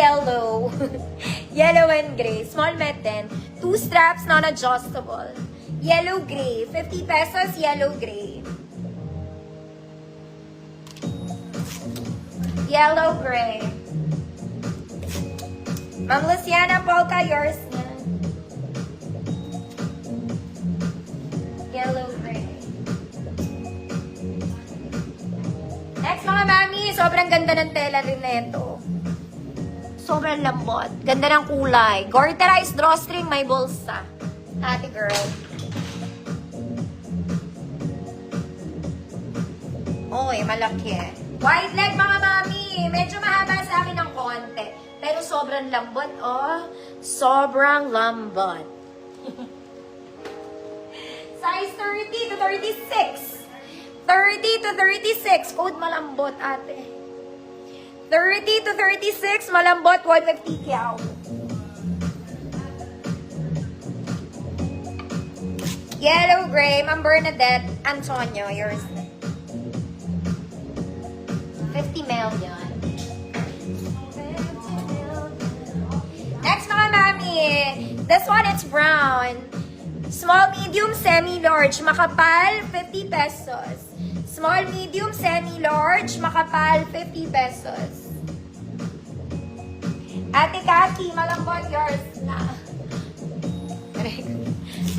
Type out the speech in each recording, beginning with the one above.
yellow. Yellow and gray. Small met din. 2 straps, non-adjustable. Yellow gray. 50 pesos, yellow gray. Yellow gray. Ma'am Luciana Polka, yours na. Yellow gray. Next mga mami, sobrang ganda ng tela rin na ito. Sobrang lambot. Ganda ng kulay. Garterized drawstring, may bulsa. Ate girl. Oy, malaki. Wide leg mga mami. Medyo mahaba sa akin ng konti. Pero sobrang lambot, oh. Sobrang lambot. Size 30 to 36. 30 to 36. Code malambot, ate. 30 to 36, malambot, 150 kyaw. Yellow gray, Ma'am Bernadette Antonio, yours. 50 million. Next mga mami, this one it's brown. Small, medium, semi-large, makapal, 50 pesos. Small, medium, semi-large, makapal, 50 pesos. Ate Cathy, malambot, yours na.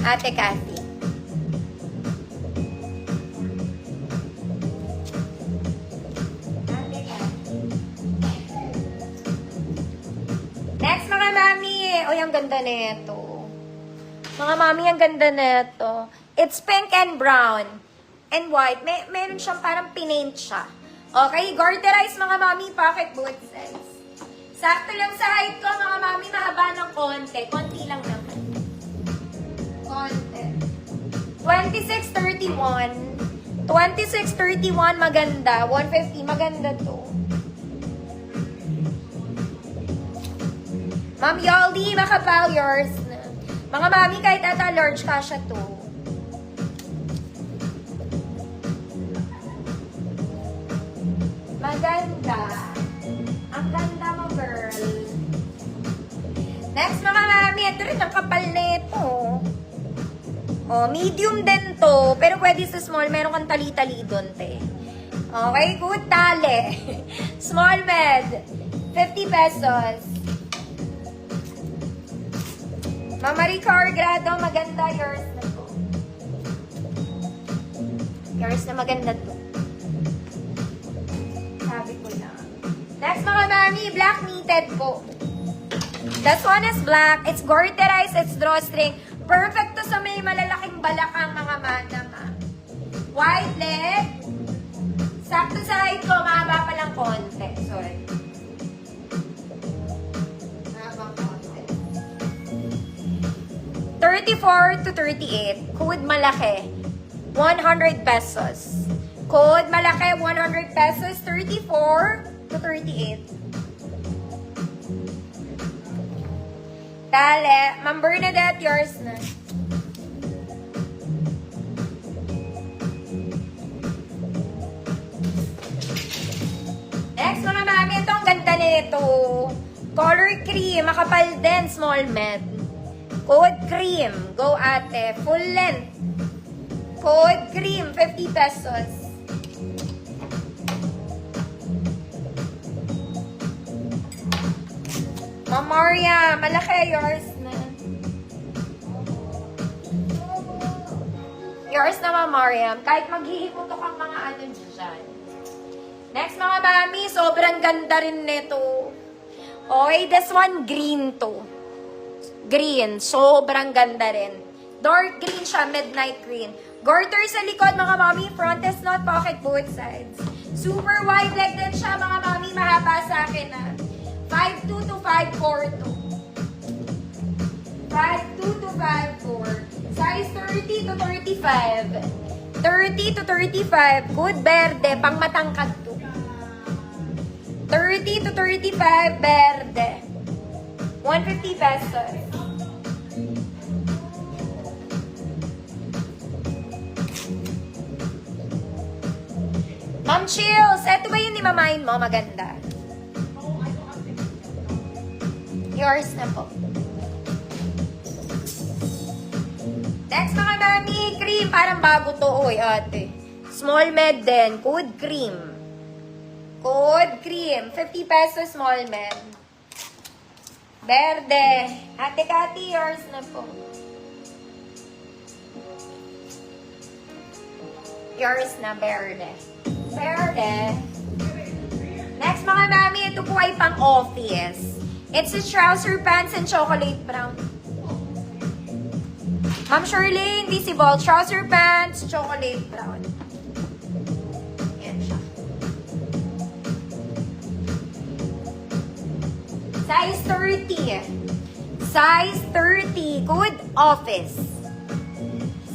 Ate Cathy. Next, mga mami. Uy, ang ganda nito. Mga mami, ang ganda nito. It's pink and brown. And white. Meron siyang parang pinaint siya. Okay, garterized mga mami, pocket boot size. Sakto lang sa height ko, mga mami, mahaba ng konti. Konti lang naman. Konti. 2631. 2631, maganda. 150, maganda to. Ma'am Yaldi, makapal, yours na. Mga mami, kahit ata large, kasha to. Maganda. Ang ganda mo, girl. Next, mga mami, ito rin ang kapal na ito. Oh, medium din to. Pero pwede sa small. Meron kang tali-tali doon, te. Okay, good tali. Small med. 50 pesos. Mama Rica Orgrado, maganda. Yours na to. Yours na maganda to. Sabi ko lang. Next mga mami, black knitted po. This one is black. It's garterized, it's drawstring. Perfect to sa may malalaking balakang mga manama. Wide leg. Sakto sa height ko, mahaba pa lang konti. Sorry. Mahabang konti. 34 to 38. Code malaki. 100 pesos. Code malaki, 100 pesos. 34 to 38. Tale. Ma'am Bernadette, yours na. Next mga mami, ito ang ganda nito. Color cream, makapal din, small med. Code cream, go ate. Full length. Code cream, 50 pesos. Ma'am Maria, malaki, yours na. Yours na, Ma'am Mariam. Kahit maghihiputok ang mga ano dyan. Next, mga mami, sobrang ganda rin nito. Okay, this one, green to. Green, sobrang ganda rin. Dark green siya, midnight green. Garter sa likod, mga mami. Front is not pocket, both sides. Super wide leg din siya, mga mami. Mahaba sa akin, na. 5'2 to 5'4 to. 5'2 to 5'4. Size 30 to 35. 30 to 35. Good berde. Pang matangkad to. 30 to 35 berde. 150 pesos. Ma'am Chills, eto ba yun ni mamain mo? Maganda. Yours na po. Next mga mami, cream. Parang bago to, oy, ate. Small med din. Code cream. Code cream. 50 pesos small med. Verde. Ate Kati, yours na po. Yours na, verde. Verde. Next mga mami, ito po ay pang office. It's a trouser pants and chocolate brown. Ma'am Shirley, invisible. Trouser pants, chocolate brown. Yan siya. Size 30. Size 30. Code office.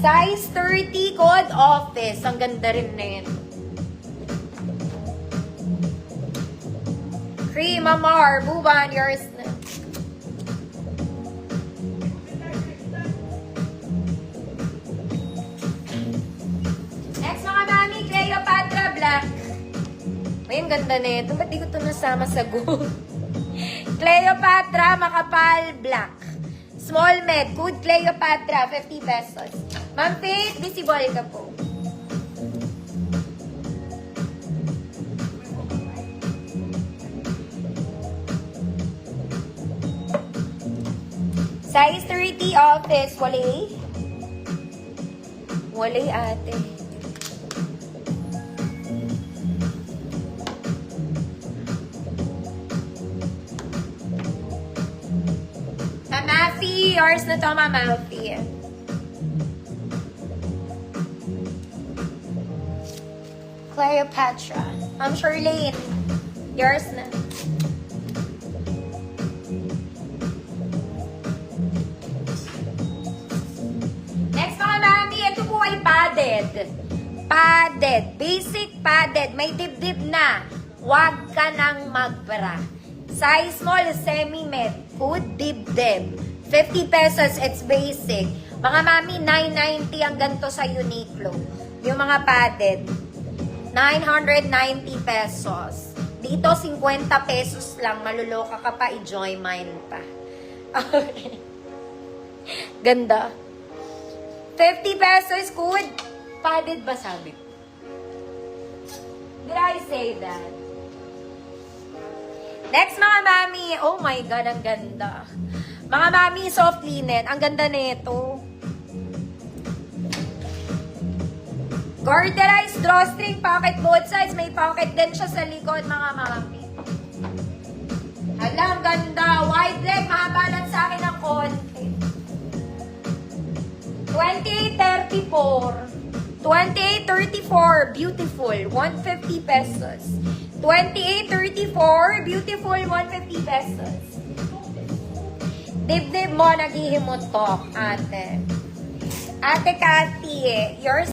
Size 30. Code office. Ang ganda rin na yun. Cream, Amar, Buban, yours na. Next mga mami, Cleopatra Black. Ay, ang ganda na ito. Ba't di ko ito nasama sa gold? Cleopatra Makapal Black. Small med, code Cleopatra, 50 pesos. Ma'am Faith, visible ka po. Size 30 office, wali. Wali ate. Mamafi, yours na to, Mamafi. Cleopatra. Ma'am Charlene, yours na. Next mga mami, ito po ay padded. Padded. Basic padded. May dibdib na. Huwag ka nang magbra. Size small, semi-med. Code dibdib. 50 pesos, it's basic. Mga mami, 990 ang ganito sa Uniqlo. Yung mga padded. 990 pesos. Dito, 50 pesos lang. Maluloka ka pa, i-join mine pa. Okay. Ganda. 50 pesos, code. Padded ba sabi? Did I say that? Next, mga mami. Oh my God, ang ganda. Mga mami, soft linen. Ang ganda nito. Garterized drawstring pocket both sides. May pocket din siya sa likod, mga mami. Hala, ang ganda. Wide leg. Mahaba lang sa akin ng konti. 28.34. 28.34. Beautiful. 150 pesos. 28.34. Beautiful. 150 pesos. Dibdib mo, naghihimutok, ate. Ate Cathy, yours